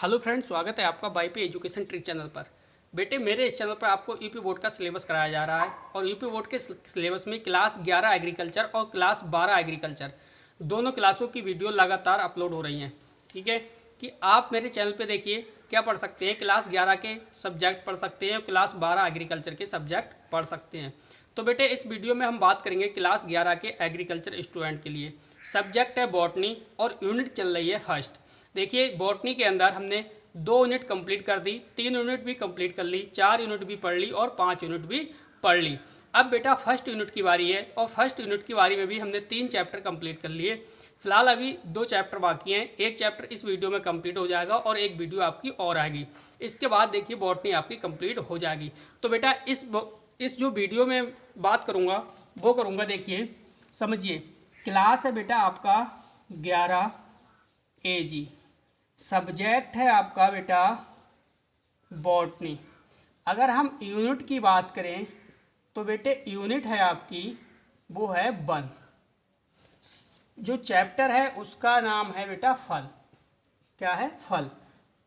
Hello friends, स्वागत है आपका वाईपी एजुकेशन ट्रिक चैनल पर। बेटे, मेरे इस चैनल पर आपको यूपी बोर्ड का सिलेबस कराया जा रहा है और यूपी बोर्ड के सिलेबस में क्लास 11 एग्रीकल्चर और क्लास 12 एग्रीकल्चर दोनों क्लासों की वीडियो लगातार अपलोड हो रही हैं। ठीक है कि आप मेरे चैनल पे देखिए क्या पढ़ सकते हैं। क्लास 11 के सब्जेक्ट पढ़ सकते हैं, क्लास 12 एग्रीकल्चर के सब्जेक्ट पढ़ सकते हैं। तो बेटे, इस वीडियो में हम बात करेंगे क्लास 11 के एग्रीकल्चर स्टूडेंट के लिए। सब्जेक्ट है बॉटनी और यूनिट चल रही है फर्स्ट। देखिए, बॉटनी के अंदर हमने 2 यूनिट कंप्लीट कर दी, 3 यूनिट भी कंप्लीट कर ली, 4 यूनिट भी पढ़ ली और 5 यूनिट भी पढ़ ली। अब बेटा फर्स्ट यूनिट की बारी है और फर्स्ट यूनिट की बारी में भी हमने 3 चैप्टर कंप्लीट कर लिए। फिलहाल अभी 2 चैप्टर बाकी हैं। एक चैप्टर इस वीडियो में कंप्लीट हो जाएगा और एक वीडियो आपकी और आएगी। इसके बाद देखिए बॉटनी आपकी कंप्लीट हो जाएगी। तो बेटा इस जो वीडियो में बात करूँगा वो करूँगा, देखिए समझिए। क्लास है बेटा आपका 11 AG, सब्जेक्ट है आपका बेटा बॉटनी। अगर हम यूनिट की बात करें तो बेटे यूनिट है आपकी वो है 1। जो चैप्टर है उसका नाम है बेटा फल। क्या है? फल।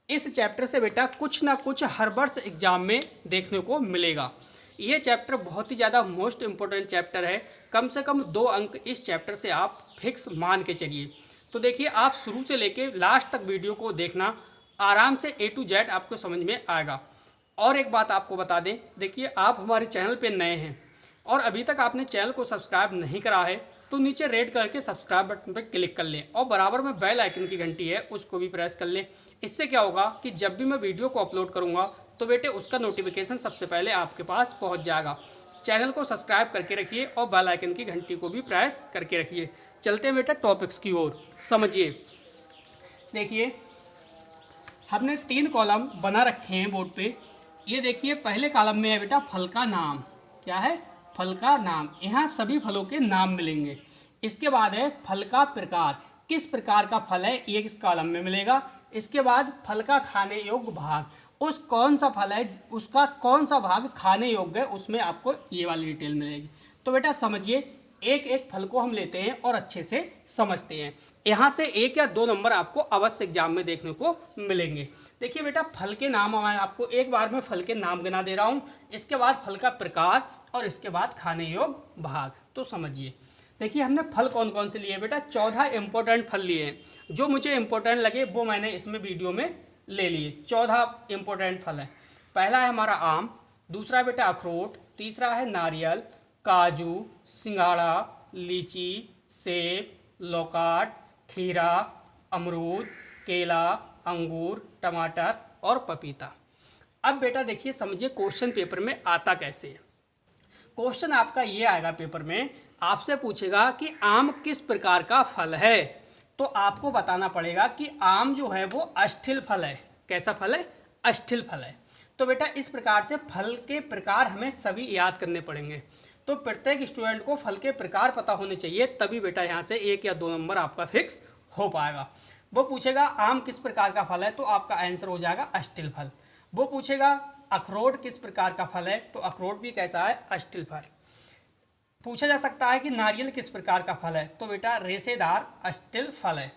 इस चैप्टर से बेटा कुछ ना कुछ हर वर्ष एग्जाम में देखने को मिलेगा। ये चैप्टर बहुत ही ज़्यादा मोस्ट इम्पोर्टेंट चैप्टर है। कम से कम 2 अंक इस चैप्टर से आप फिक्स मान के चलिए। तो देखिए, आप शुरू से लेके लास्ट तक वीडियो को देखना, आराम से A to Z आपको समझ में आएगा। और एक बात आपको बता दें, देखिए आप हमारे चैनल पे नए हैं और अभी तक आपने चैनल को सब्सक्राइब नहीं करा है तो नीचे रेड कलर के सब्सक्राइब बटन पर क्लिक कर लें और बराबर में बेल आइकन की घंटी है उसको भी प्रेस कर लें। इससे क्या होगा कि जब भी मैं वीडियो को अपलोड करूँगा तो बेटे उसका नोटिफिकेशन सबसे पहले आपके पास पहुँच जाएगा। चैनल को सब्सक्राइब करके रखिए और बेल आइकन की घंटी को भी प्रेस करके रखिए। चलते हैं बेटा टॉपिक्स की ओर, समझिए। देखिए, हमने 3 कॉलम बना रखे हैं बोर्ड पे। ये देखिए, पहले कॉलम में है बेटा फल का नाम। क्या है? फल का नाम। यहाँ सभी फलों के नाम मिलेंगे। इसके बाद है फल का प्रकार, किस प्रकार का फल है ये किस कॉलम में मिलेगा। इसके बाद फल का खाने योग्य भाग, उस कौन सा फल है उसका कौन सा भाग खाने योग्य है, उसमें आपको ये वाली डिटेल मिलेगी। तो बेटा समझिए, एक एक फल को हम लेते हैं और अच्छे से समझते हैं। यहाँ से 1 या 2 नंबर आपको अवश्य एग्जाम में देखने को मिलेंगे। देखिए बेटा, फल के नाम मैं आपको एक बार में फल के नाम गिना दे रहा हूँ, इसके बाद फल का प्रकार और इसके बाद खाने योग्य भाग। तो समझिए, देखिए हमने फल कौन कौन से लिए बेटा, 14 इंपॉर्टेंट फल लिए हैं। जो मुझे इंपॉर्टेंट लगे वो मैंने इसमें वीडियो में ले लिए। 14 इंपॉर्टेंट फल है। पहला है हमारा आम, दूसरा है बेटा अखरोट, तीसरा है नारियल, काजू, सिंघाड़ा, लीची, सेब, लौकाट, खीरा, अमरूद, केला, अंगूर, टमाटर और पपीता। अब बेटा देखिए समझिए, क्वेश्चन पेपर में आता कैसे है। क्वेश्चन आपका ये आएगा पेपर में, आपसे पूछेगा कि आम किस प्रकार का फल है। तो आपको बताना पड़ेगा कि आम जो है वो अष्ठिल फल है। कैसा फल है? अष्ठिल फल है। तो बेटा इस प्रकार से फल के प्रकार हमें सभी याद करने पड़ेंगे। तो प्रत्येक स्टूडेंट को फल के प्रकार पता होने चाहिए, तभी बेटा यहाँ से 1 या 2 नंबर आपका फिक्स हो पाएगा। वो पूछेगा आम किस प्रकार का फल है, तो आपका आंसर हो जाएगा अष्टिल फल। वो पूछेगा अखरोट किस प्रकार का फल है, तो अखरोट भी कैसा है? अष्टिल फल। पूछा जा सकता है कि नारियल किस प्रकार का फल है, तो बेटा रेशेदार अष्टिल फल है।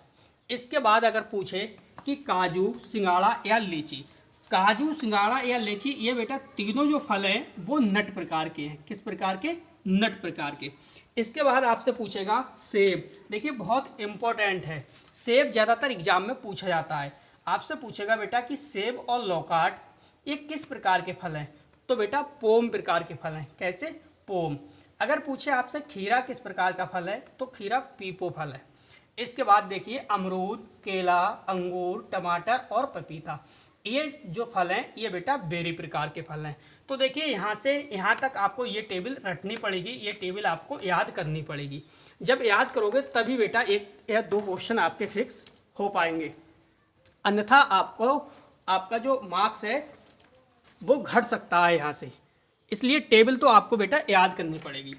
इसके बाद अगर पूछे कि काजू, सिंघाड़ा या लीची, काजू, सिंघाड़ा या लीची, ये बेटा तीनों जो फल हैं वो नट प्रकार के हैं। किस प्रकार के? नट प्रकार के। इसके बाद आपसे पूछेगा सेब। देखिए बहुत इंपॉर्टेंट है, सेब ज़्यादातर एग्जाम में पूछा जाता है। आपसे पूछेगा बेटा कि सेब और लौकाट ये किस प्रकार के फल हैं, तो बेटा पोम प्रकार के फल हैं। कैसे? पोम। अगर पूछे आपसे खीरा किस प्रकार का फल है, तो खीरा पीपो फल है। इसके बाद देखिए अमरूद, केला, अंगूर, टमाटर और पपीता, ये जो फल हैं ये बेटा बेरी प्रकार के फल हैं। तो देखिए यहाँ से यहाँ तक आपको ये टेबल रटनी पड़ेगी, ये टेबल आपको याद करनी पड़ेगी। जब याद करोगे तभी बेटा 1 या 2 क्वेश्चन आपके फिक्स हो पाएंगे, अन्यथा आपको आपका जो मार्क्स है वो घट सकता है यहाँ से। इसलिए टेबल तो आपको बेटा याद करनी पड़ेगी।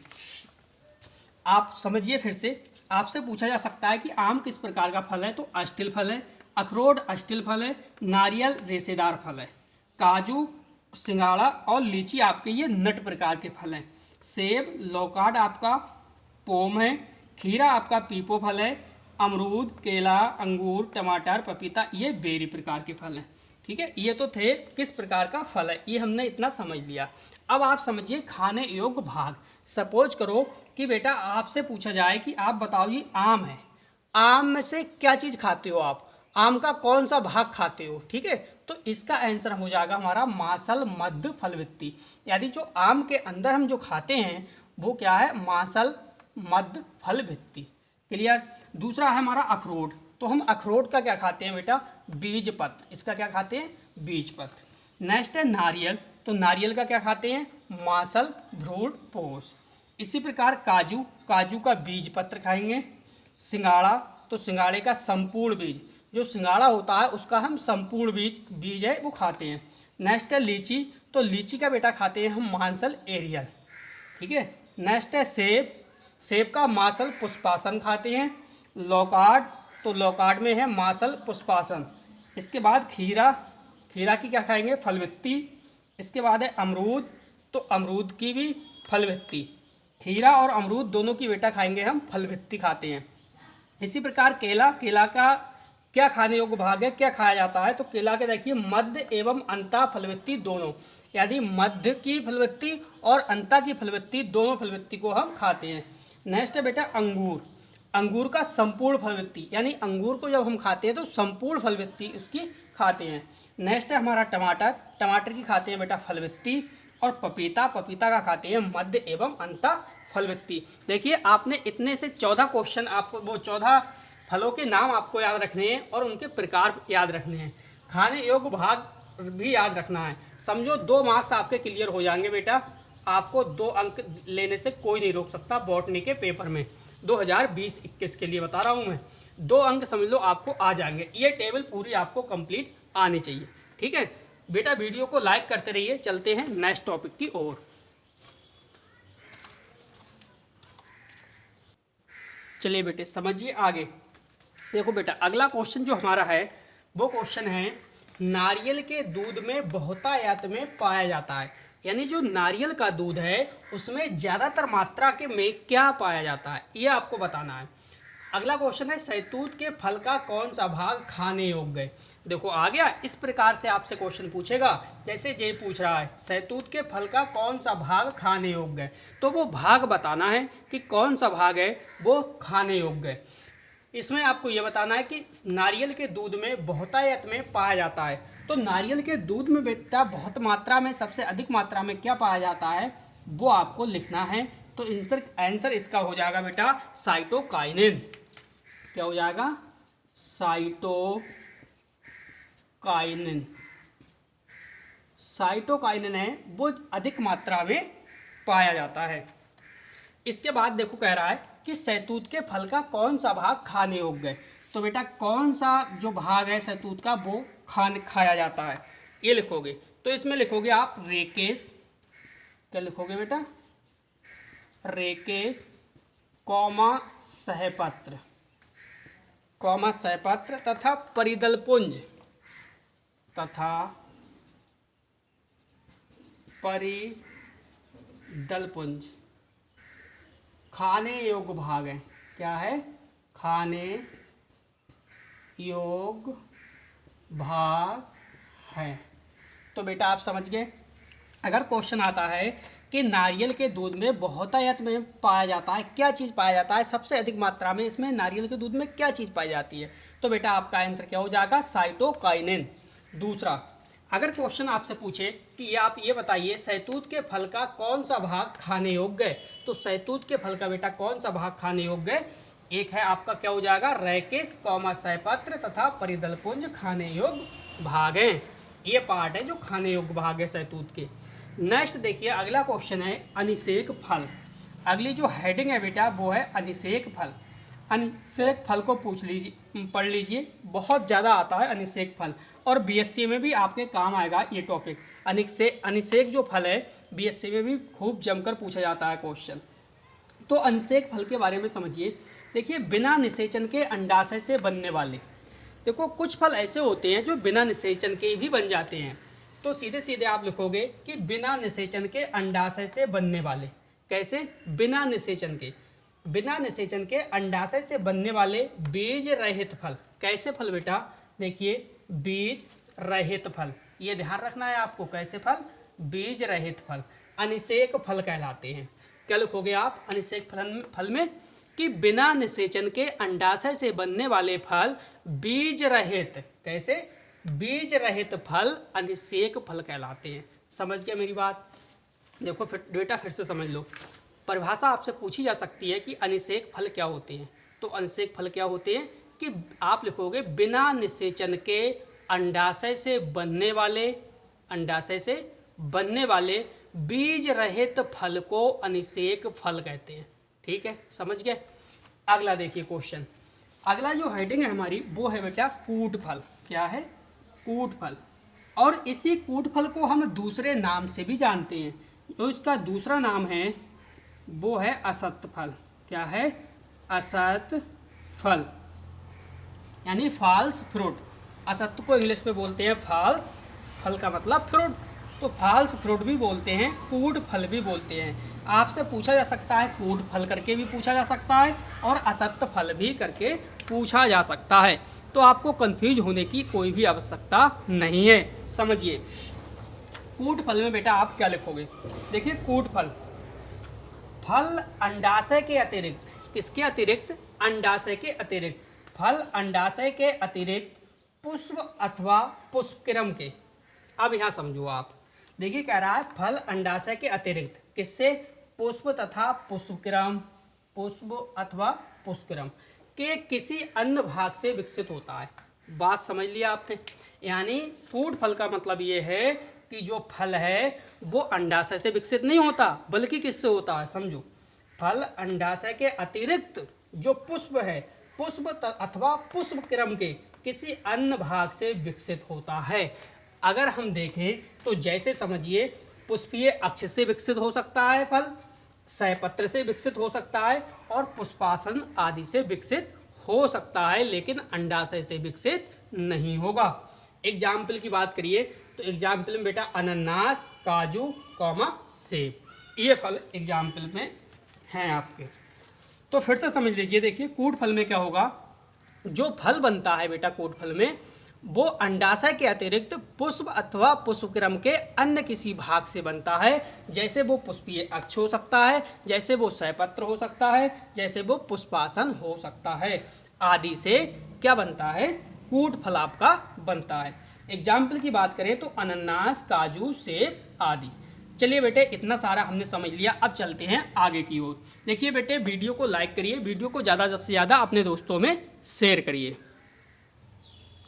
आप समझिए फिर से, आपसे पूछा जा सकता है कि आम किस प्रकार का फल है, तो अष्टिल फल है। अखरोट अष्टिल फल है। नारियल रेशेदार फल है। काजू, सिंघाड़ा और लीची आपके ये नट प्रकार के फल हैं। सेब, लौकाट आपका पोम है। खीरा आपका पीपो फल है। अमरूद, केला, अंगूर, टमाटर, पपीता, ये बेरी प्रकार के फल हैं। ठीक है, ये तो थे किस प्रकार का फल है, ये हमने इतना समझ लिया। अब आप समझिए खाने योग्य भाग। सपोज करो कि बेटा आपसे पूछा जाए कि आप बताओ जी आम है, आम में से क्या चीज़ खाते हो आप, आम का कौन सा भाग खाते हो। ठीक है, तो इसका आंसर हो जाएगा हमारा मांसल, मध्य, फलवृत्ति। यानी जो आम के अंदर हम जो खाते हैं वो क्या है, मांसल, मध्य, फलवृत्ति। क्लियर। दूसरा है हमारा अखरोट, तो हम अखरोट का क्या खाते हैं बेटा, बीज पत्र, इसका क्या खाते हैं, बीज पत्र। नेक्स्ट है नारियल, तो नारियल का क्या खाते हैं, मांसल, भ्रूण, पोष। इसी प्रकार काजू, काजू का बीज पत्र खाएंगे। सिंगाड़ा, तो सिंगाड़े का संपूर्ण बीज, जो सिंगाड़ा होता है उसका हम संपूर्ण बीज है वो खाते हैं। नेक्स्ट है लीची, तो लीची का बेटा खाते हैं हम मांसल, एरियल। ठीक है। नेक्स्ट है सेब, सेब का मांसल, पुष्पासन खाते हैं। लौकार्ड, तो लौकार्ड में है मांसल, पुष्पासन। इसके बाद खीरा, खीरा की क्या खाएंगे, फलवृत्ति। इसके बाद है अमरूद, तो अमरूद की भी फलवृत्ति। खीरा और अमरूद दोनों की बेटा खाएंगे हम, फलवृत्ति खाते हैं। इसी प्रकार केला, केला का क्या खाने योग्य भाग है, क्या खाया जाता है, तो केला के देखिए मध्य एवं अंता फलवृत्ति दोनों, यानी मध्य की फलवृत्ति और अंता की फलवृत्ति, दोनों फलवृत्ति को हम खाते हैं। नेक्स्ट है बेटा अंगूर, अंगूर का संपूर्ण फलवृत्ति, यानी अंगूर को जब हम खाते हैं तो संपूर्ण फलवृत्ति उसकी खाते हैं। नेक्स्ट है हमारा टमाटर, टमाटर की खाते हैं बेटा फलवृत्ति। और पपीता, पपीता का खाते हैं मध्य एवं अंता फलवृत्ति। देखिए आपने इतने से 14 क्वेश्चन, आपको वो 14 फलों के नाम आपको याद रखने हैं और उनके प्रकार याद रखने हैं, खाने योग्य भाग भी याद रखना है। समझो 2 मार्क्स आपके क्लियर हो जाएंगे बेटा, आपको 2 अंक लेने से कोई नहीं रोक सकता बॉटनी के पेपर में। 2020-21 के लिए बता रहा हूँ मैं, 2 अंक समझ लो आपको आ जाएंगे। ये टेबल पूरी आपको कंप्लीट आनी चाहिए। ठीक है बेटा, वीडियो को लाइक करते रहिए। चलते हैं नेक्स्ट टॉपिक की ओर। चलिए बेटे समझिए आगे। देखो बेटा अगला क्वेश्चन जो हमारा है वो क्वेश्चन है, नारियल के दूध में बहुतायत में पाया जाता है, यानी जो नारियल का दूध है उसमें ज़्यादातर मात्रा के में क्या पाया जाता है, ये आपको बताना है। अगला क्वेश्चन है, सहतूत के फल का कौन सा भाग खाने योग्य है। देखो आ गया, इस प्रकार से आपसे क्वेश्चन पूछेगा, जैसे ये पूछ रहा है सहतूत के फल का कौन सा भाग खाने योग्य है, तो वो भाग बताना है कि कौन सा भाग है वो खाने योग्य है। इसमें आपको ये बताना है कि नारियल के दूध में बहुतायत में पाया जाता है, तो नारियल के दूध में बेटा बहुत मात्रा में, सबसे अधिक मात्रा में क्या पाया जाता है वो आपको लिखना है। तो आंसर इसका हो जाएगा बेटा साइटोकाइनिन। क्या हो जाएगा, साइटोकाइनिन। साइटोकाइनिन है वो अधिक मात्रा में पाया जाता है। इसके बाद देखो कह रहा है कि सहतूत के फल का कौन सा भाग खाने योग्य है, तो बेटा कौन सा जो भाग है सहतूत का वो खाया जाता है, ये लिखोगे। तो इसमें लिखोगे आप रेकेस, क्या लिखोगे बेटा, रेकेस कौमा सहपत्र, कौमा सहपत्र तथा परिदलपुंज, तथा परिदलपुंज खाने योग्य भाग है। क्या है, खाने योग्य भाग है। तो बेटा आप समझ गए, अगर क्वेश्चन आता है कि नारियल के दूध में बहुतायत में पाया जाता है, क्या चीज़ पाया जाता है सबसे अधिक मात्रा में, इसमें नारियल के दूध में क्या चीज़ पाई जाती है, तो बेटा आपका आंसर क्या हो जाएगा, साइटोकाइनिन। दूसरा, अगर क्वेश्चन आपसे पूछे कि आप ये बताइए सहतूत के फल का कौन सा भाग खाने योग्य है, तो सहतूत के फल का बेटा कौन सा भाग खाने योग्य है, एक है आपका क्या हो जाएगा, रैकेस कौमा सहपत्र तथा परिदलपुंज खाने योग्य भाग हैं। ये पार्ट है जो खाने योग्य भाग है सहतूत के। नेक्स्ट देखिए अगला क्वेश्चन है अनिषेक फल। अगली जो हेडिंग है बेटा वो है अनिषेक फल। अनिषेक फल को पढ़ लीजिए, बहुत ज़्यादा आता है अनिषेक फल, और बीएससी में भी आपके काम आएगा ये टॉपिक। अनिषेक जो फल है बीएससी में भी खूब जमकर पूछा जाता है क्वेश्चन। तो अनिषेक फल के बारे में समझिए। देखिए बिना निषेचन के अंडाशय से बनने वाले, देखो कुछ फल ऐसे होते हैं जो बिना निषेचन के भी बन जाते हैं, तो सीधे सीधे आप लिखोगे कि बिना निषेचन के अंडाशय से बनने वाले। कैसे, बिना निषेचन के, बिना निषेचन के अंडाशय से बनने वाले बीज रहित फल। कैसे फल बेटा? देखिए बीज रहित फल, ये ध्यान रखना है आपको। कैसे फल? बीज रहित फल अनिषेक फल कहलाते हैं। क्या लिखोगे आप अनिषेक फल में? कि बिना निषेचन के अंडाशय से बनने वाले फल बीज रहित, कैसे? बीज रहित फल अनिषेक फल कहलाते हैं। समझ गया मेरी बात? देखो बेटा फिर से समझ लो। परिभाषा आपसे पूछी जा सकती है कि अनिषेक फल क्या होते हैं। तो अनिषेक फल क्या होते हैं कि आप लिखोगे बिना निषेचन के अंडाशय से बनने वाले बीज रहित फल को अनिषेक फल कहते हैं। ठीक है, समझ गए? अगला देखिए क्वेश्चन। अगला जो हेडिंग है हमारी वो है बेटा कूट फल। क्या है? कूट फल। और इसी कूट फल को हम दूसरे नाम से भी जानते हैं। तो इसका दूसरा नाम है वो है असत फल। क्या है? असत फल, यानी फॉल्स फ्रूट। असत्य को इंग्लिश में बोलते हैं फॉल्स, फल का मतलब फ्रूट, तो फॉल्स फ्रूट भी बोलते हैं, कूट फल भी बोलते हैं। आपसे पूछा जा सकता है, कूट फल करके भी पूछा जा सकता है और असत्य फल भी करके पूछा जा सकता है। तो आपको कंफ्यूज होने की कोई भी आवश्यकता नहीं है। समझिए कूट फल में बेटा आप क्या लिखोगे? देखिए कूट फल, फल अंडाशय के अतिरिक्त, किसके अतिरिक्त? अंडाशय के अतिरिक्त। फल अंडाशय के अतिरिक्त पुष्प अथवा पुष्पक्रम के। अब यहाँ समझो आप, देखिए कह रहा है फल अंडाशय के अतिरिक्त, किससे? पुष्प तथा पुष्पक्रम, पुष्प अथवा पुष्पक्रम के किसी अन्य भाग से विकसित होता है। बात समझ लिया आपने? यानी कूट फल का मतलब ये है कि जो फल है वो अंडाशय से विकसित नहीं होता, बल्कि किससे होता है? समझो, फल अंडाशय के अतिरिक्त जो पुष्प है, पुष्प अथवा पुष्पक्रम के किसी अन्य भाग से विकसित होता है। अगर हम देखें तो जैसे समझिए पुष्पीय अक्ष से विकसित हो सकता है फल, सयपत्र से विकसित हो सकता है और पुष्पासन आदि से विकसित हो सकता है, लेकिन अंडाशय से विकसित नहीं होगा। एग्जाम्पल की बात करिए तो एग्जाम्पल में बेटा अनानास, काजू, सेब, ये फल एग्जाम्पल में हैं आपके। तो फिर से समझ लीजिए, देखिए कूट फल में क्या होगा? जो फल बनता है बेटा कूट फल में, वो अंडाशय के अतिरिक्त पुष्प अथवा पुष्पक्रम के अन्य किसी भाग से बनता है। जैसे वो पुष्पीय अक्ष हो सकता है, जैसे वो सयपत्र हो सकता है, जैसे वो पुष्पासन हो सकता है, आदि से क्या बनता है? कूट फल आपका बनता है। एग्जाम्पल की बात करें तो अनानास, काजू, सेब आदि। चलिए बेटे इतना सारा हमने समझ लिया, अब चलते हैं आगे की ओर। देखिए बेटे वीडियो को लाइक करिए, वीडियो को ज़्यादा से ज़्यादा अपने दोस्तों में शेयर करिए।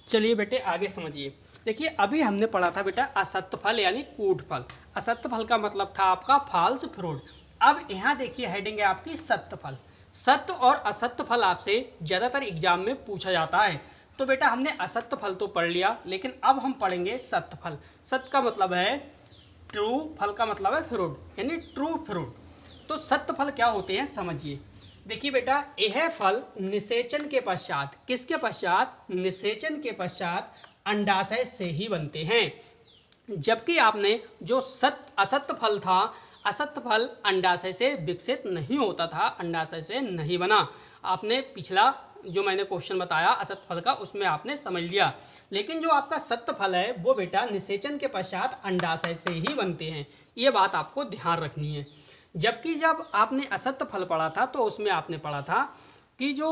चलिए बेटे आगे समझिए। देखिए अभी हमने पढ़ा था बेटा असत्य फल यानी कूट फल। असत्य फल का मतलब था आपका फॉल्स फ्रूट। अब यहाँ देखिए हेडिंग है आपकी सत्य फल। सत्य और असत्य फल आपसे ज़्यादातर एग्जाम में पूछा जाता है। तो बेटा हमने असत्य फल तो पढ़ लिया, लेकिन अब हम पढ़ेंगे सत्य फल। सत्य का मतलब है ट्रू, फल का मतलब है फ्रूट, यानी ट्रू फ्रूट। तो सत्य फल क्या होते हैं समझिए। देखिए बेटा यह फल निषेचन के पश्चात, किसके पश्चात? निषेचन के पश्चात अंडाशय से ही बनते हैं। जबकि आपने जो असत्य फल था, असत्य फल अंडाशय से विकसित नहीं होता था, अंडाशय से नहीं बना। आपने पिछला जो मैंने क्वेश्चन बताया असत्य फल का, उसमें आपने समझ लिया। लेकिन जो आपका सत्य फल है वो बेटा निषेचन के पश्चात अंडाशय से ही बनते हैं। ये बात आपको ध्यान रखनी है। जबकि जब आपने असत्य फल पढ़ा था तो उसमें आपने पढ़ा था कि जो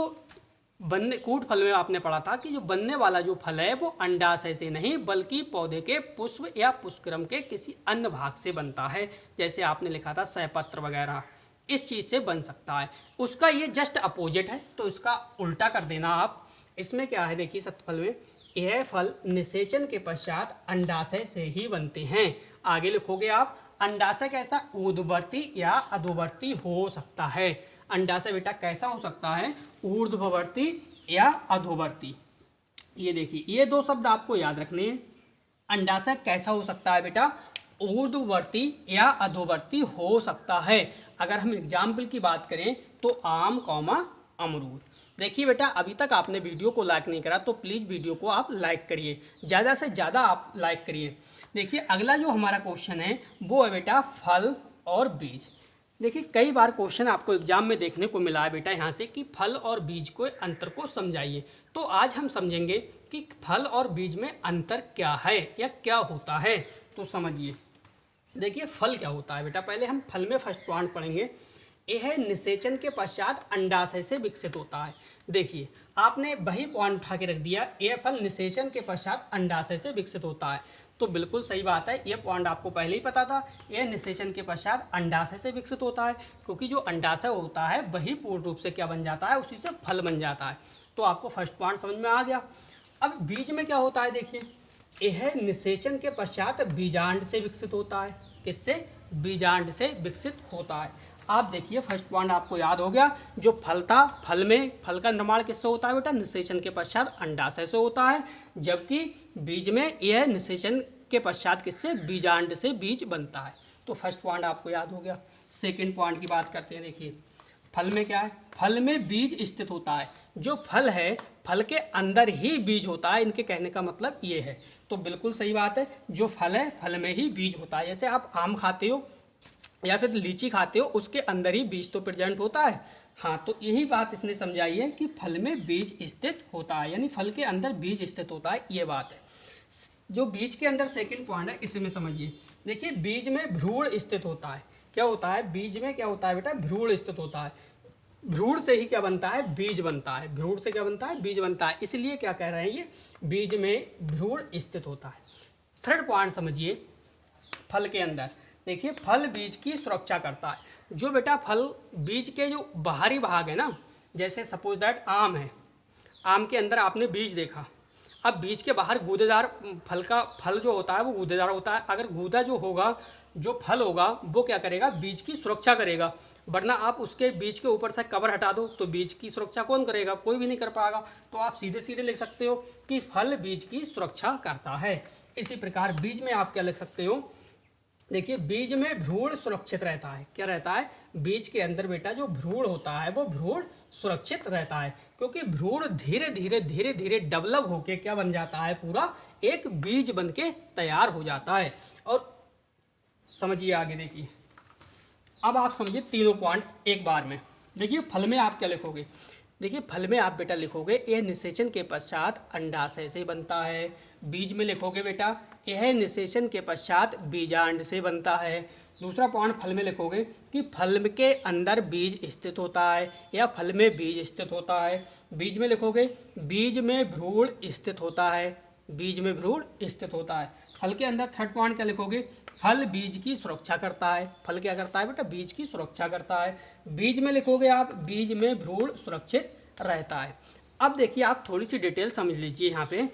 कूट फल में आपने पढ़ा था कि जो बनने वाला जो फल है वो अंडाशय से नहीं बल्कि पौधे के पुष्प या पुष्पक्रम के किसी अन्य भाग से बनता है। जैसे आपने लिखा था सयपत्र वगैरह, इस चीज़ से बन सकता है। उसका ये जस्ट अपोजिट है, तो इसका उल्टा कर देना आप। इसमें क्या है देखिए सत्य फल में, यह फल निषेचन के पश्चात अंडाशय से ही बनते हैं। आगे लिखोगे आप अंडाशय कैसा? ऊर्ध्ववर्ती या अधोवर्ती हो सकता है। अंडाशय बेटा कैसा हो सकता है? ऊर्ध्ववर्ती या अधोवर्ती। ये देखिए ये दो शब्द आपको याद रखने हैं। अंडाशय कैसा हो सकता है बेटा? ऊर्ध्ववर्ती या अधोवर्ती हो सकता है। अगर हम एग्जाम्पल की बात करें तो आम, अमरूद। देखिए बेटा अभी तक आपने वीडियो को लाइक नहीं करा तो प्लीज़ वीडियो को आप लाइक करिए, ज़्यादा से ज़्यादा आप लाइक करिए। देखिए अगला जो हमारा क्वेश्चन है वो है बेटा फल और बीज। देखिए कई बार क्वेश्चन आपको एग्जाम में देखने को मिला है बेटा यहाँ से कि फल और बीज को अंतर को समझाइए। तो आज हम समझेंगे कि फल और बीज में अंतर क्या है या क्या होता है। तो समझिए, देखिए फल क्या होता है बेटा। पहले हम फल में फर्स्ट पॉइंट पढ़ेंगे। यह निषेचन के पश्चात अंडाशय से विकसित होता है। देखिए आपने वही पॉइंट उठा के रख दिया, यह फल निषेचन के पश्चात अंडाशय से विकसित होता है। तो बिल्कुल सही बात है, यह पॉइंट आपको पहले ही पता था। यह निषेचन के पश्चात अंडाशय से विकसित होता है, क्योंकि जो अंडाशय होता है वही पूर्ण रूप से क्या बन जाता है, उसी से फल बन जाता है। तो आपको फर्स्ट पॉइंट समझ में आ गया। अब बीज में क्या होता है, देखिए यह निषेचन के पश्चात बीजांड से विकसित होता है। किससे? बीजांड से विकसित होता है। आप देखिए फर्स्ट पॉइंट आपको याद हो गया। जो फल था, फल में फल का निर्माण किससे होता है बेटा? निषेचन के पश्चात अंडाशय से होता है, जबकि बीज में यह निषेचन के पश्चात किससे? बीजांड से बीज बनता है। तो फर्स्ट पॉइंट आपको याद हो गया। सेकंड पॉइंट की बात करते हैं। देखिए फल में क्या है? फल में बीज स्थित होता है। जो फल है, फल के अंदर ही बीज होता है। इनके कहने का मतलब ये है। तो बिल्कुल सही बात है, जो फल है फल में ही बीज होता है। जैसे आप आम खाते हो या फिर लीची खाते हो, उसके अंदर ही बीज तो प्रेजेंट होता है। हाँ, तो यही बात इसने समझाई है कि फल में बीज स्थित होता है, यानी फल के अंदर बीज स्थित होता है, ये बात है। जो बीज के अंदर सेकंड पॉइंट है, इसी में समझिए। देखिए बीज में भ्रूण स्थित होता है। क्या होता है? बीज में क्या होता है बेटा? भ्रूण स्थित होता है। भ्रूण से ही क्या बनता है? बीज बनता है। भ्रूण से क्या बनता है? बीज बनता है। इसलिए क्या कह रहे हैं, ये बीज में भ्रूण स्थित होता है। थर्ड पॉइंट समझिए, फल के अंदर देखिए फल बीज की सुरक्षा करता है। जो बेटा फल बीज के जो बाहरी भाग है ना, जैसे सपोज दैट आम है, आम के अंदर आपने बीज देखा। अब बीज के बाहर गूदेदार फल जो होता है वो गूदेदार होता है। अगर गूदा जो होगा, जो फल होगा, वो क्या करेगा? बीज की सुरक्षा करेगा। वरना आप उसके बीज के ऊपर से कवर हटा दो तो बीज की सुरक्षा कौन करेगा? कोई भी नहीं कर पाएगा। तो आप सीधे सीधे लिख सकते हो कि फल बीज की सुरक्षा करता है। इसी प्रकार बीज में आप क्या लिख सकते हो? देखिए बीज में भ्रूण सुरक्षित रहता है। क्या रहता है? बीज के अंदर बेटा जो भ्रूण होता है वो भ्रूण सुरक्षित रहता है, क्योंकि भ्रूण धीरे धीरे डेवलप होके क्या बन जाता है? पूरा एक बीज बन के तैयार हो जाता है। और समझिए आगे, देखिए अब आप समझिए तीनों पॉइंट एक बार में। देखिए फल में आप क्या लिखोगे? देखिए फल में आप बेटा लिखोगे यह निषेचन के पश्चात अंडाशय से बनता है। बीज में लिखोगे बेटा यह निषेचन के पश्चात बीजांड से बनता है। दूसरा पॉइंट फल में लिखोगे कि फल के अंदर बीज स्थित होता है या फल में बीज स्थित होता है। बीज में लिखोगे बीज में भ्रूण स्थित होता है। बीज में भ्रूण स्थित होता है। फल के अंदर थर्ड पॉइंट क्या लिखोगे? फल बीज की सुरक्षा करता है। फल क्या करता है बेटा? बीज की सुरक्षा करता है। बीज में लिखोगे आप बीज में भ्रूण सुरक्षित रहता है। अब देखिए आप थोड़ी सी डिटेल समझ लीजिए। यहाँ पे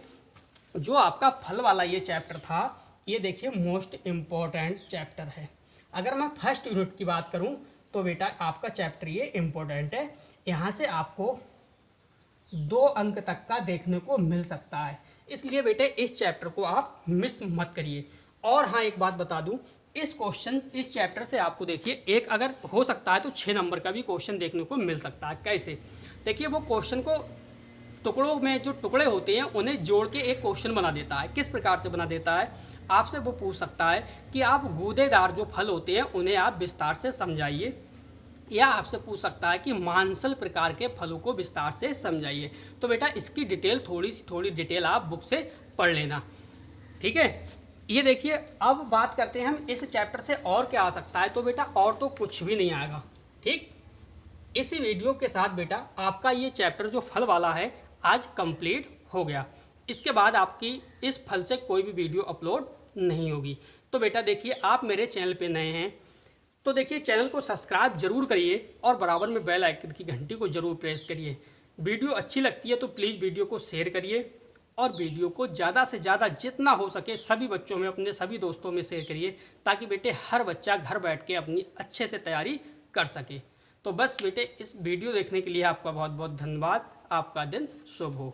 जो आपका फल वाला ये चैप्टर था, ये देखिए मोस्ट इम्पोर्टेंट चैप्टर है। अगर मैं फर्स्ट यूनिट की बात करूँ तो बेटा आपका चैप्टर ये इम्पोर्टेंट है। यहाँ से आपको 2 अंक तक का देखने को मिल सकता है। इसलिए बेटे इस चैप्टर को आप मिस मत करिए। और हाँ, एक बात बता दूं, इस चैप्टर से आपको देखिए एक अगर हो सकता है तो 6 नंबर का भी क्वेश्चन देखने को मिल सकता है। कैसे? देखिए वो क्वेश्चन को टुकड़ों में जो टुकड़े होते हैं उन्हें जोड़ के एक क्वेश्चन बना देता है। किस प्रकार से बना देता है? आपसे वो पूछ सकता है कि आप गूदेदार जो फल होते हैं उन्हें आप विस्तार से समझाइए, या आपसे पूछ सकता है कि मांसल प्रकार के फलों को विस्तार से समझाइए। तो बेटा इसकी डिटेल थोड़ी डिटेल आप बुक से पढ़ लेना, ठीक है। ये देखिए अब बात करते हैं हम इस चैप्टर से और क्या आ सकता है। तो बेटा और तो कुछ भी नहीं आएगा, ठीक। इसी वीडियो के साथ बेटा आपका ये चैप्टर जो फल वाला है आज कंप्लीट हो गया। इसके बाद आपकी इस फल से कोई भी वीडियो अपलोड नहीं होगी। तो बेटा देखिए आप मेरे चैनल पे नए हैं तो देखिए चैनल को सब्सक्राइब जरूर करिए और बराबर में बेल आइकन की घंटी को जरूर प्रेस करिए। वीडियो अच्छी लगती है तो प्लीज़ वीडियो को शेयर करिए और वीडियो को ज़्यादा से ज़्यादा जितना हो सके सभी बच्चों में, अपने सभी दोस्तों में शेयर करिए, ताकि बेटे हर बच्चा घर बैठ के अपनी अच्छे से तैयारी कर सके। तो बस बेटे इस वीडियो देखने के लिए आपका बहुत बहुत धन्यवाद। आपका दिन शुभ हो।